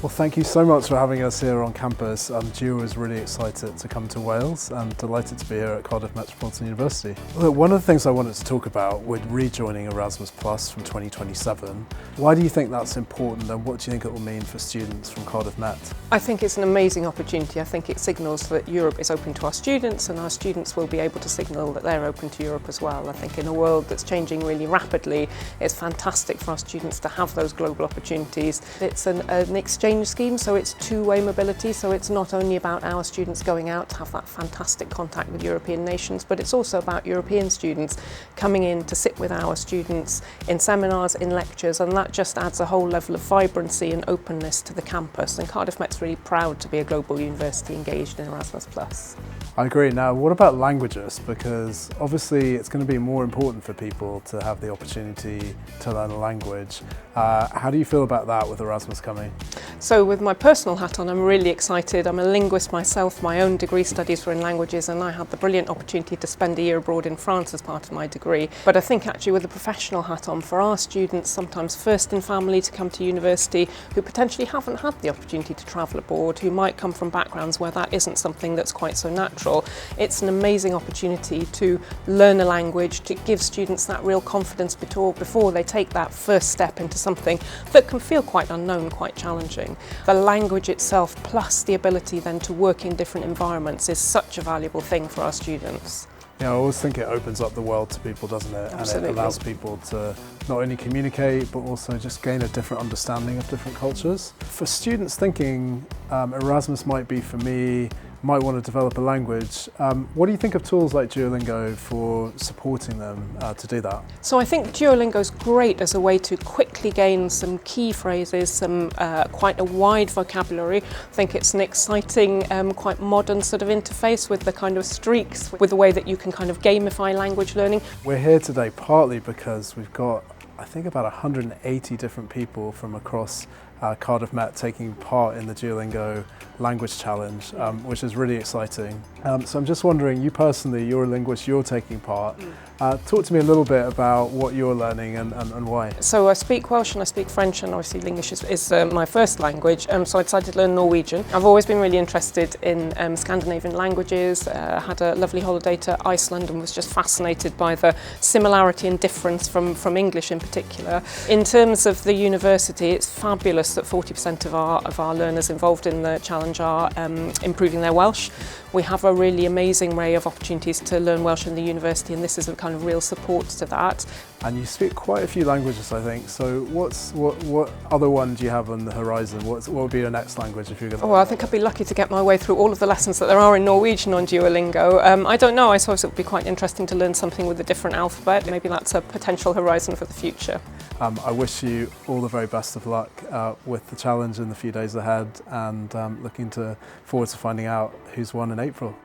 Well, thank you so much for having us here on campus. Duo is really excited to come to Wales and delighted to be here at Cardiff Metropolitan University. Look, one of the things I wanted to talk about with rejoining Erasmus Plus from 2027, why do you think that's important and what do you think it will mean for students from Cardiff Met? I think it's an amazing opportunity. I think it signals that Europe is open to our students and our students will be able to signal that they're open to Europe as well. I think in a world that's changing really rapidly, it's fantastic for our students to have those global opportunities. It's an exchange scheme, so it's two-way mobility, so it's not only about our students going out to have that fantastic contact with European nations, but it's also about European students coming in to sit with our students in seminars, in lectures, and that just adds a whole level of vibrancy and openness to the campus. And Cardiff Met's really proud to be a global university engaged in Erasmus+. I agree. Now, what about languages? Because obviously it's going to be more important for people to have the opportunity to learn a language. How do you feel about that with Erasmus coming? So with my personal hat on, I'm really excited. I'm a linguist myself. My own degree studies were in languages and I had the brilliant opportunity to spend a year abroad in France as part of my degree. But I think actually with a professional hat on, for our students, sometimes first in family to come to university, who potentially haven't had the opportunity to travel abroad, who might come from backgrounds where that isn't something that's quite so natural, it's an amazing opportunity to learn a language, to give students that real confidence before they take that first step into something that can feel quite unknown, quite challenging. The language itself, plus the ability then to work in different environments, is such a valuable thing for our students. Yeah, I always think it opens up the world to people, doesn't it? Absolutely. And it allows people to not only communicate, but also just gain a different understanding of different cultures. For students thinking Erasmus might be for me, might want to develop a language, what do you think of tools like Duolingo for supporting them to do that? So I think Duolingo is great as a way to quickly gain some key phrases, some quite a wide vocabulary. I think it's an exciting, quite modern sort of interface with the kind of streaks, with the way that you can kind of gamify language learning. We're here today partly because we've got, I think, about 180 different people from across Cardiff Met taking part in the Duolingo language challenge, which is really exciting. So I'm just wondering, you personally, you're a linguist, you're taking part. Talk to me a little bit about what you're learning and why. So I speak Welsh and I speak French, and obviously English is my first language, so I decided to learn Norwegian. I've always been really interested in Scandinavian languages. I had a lovely holiday to Iceland and was just fascinated by the similarity and difference from English in particular. In terms of the university, it's fabulous that 40% of our learners involved in the challenge are improving their Welsh. We have a really amazing array of opportunities to learn Welsh in the university, and this is a kind of real support to that. And you speak quite a few languages, I think. So what other one do you have on the horizon? What would be your next language if you're going to? Oh, well, I think I'd be lucky to get my way through all of the lessons that there are in Norwegian on Duolingo. I don't know, I suppose it would be quite interesting to learn something with a different alphabet. Maybe that's a potential horizon for the future. I wish you all the very best of luck with the challenge in the few days ahead, and looking forward to finding out who's won in April.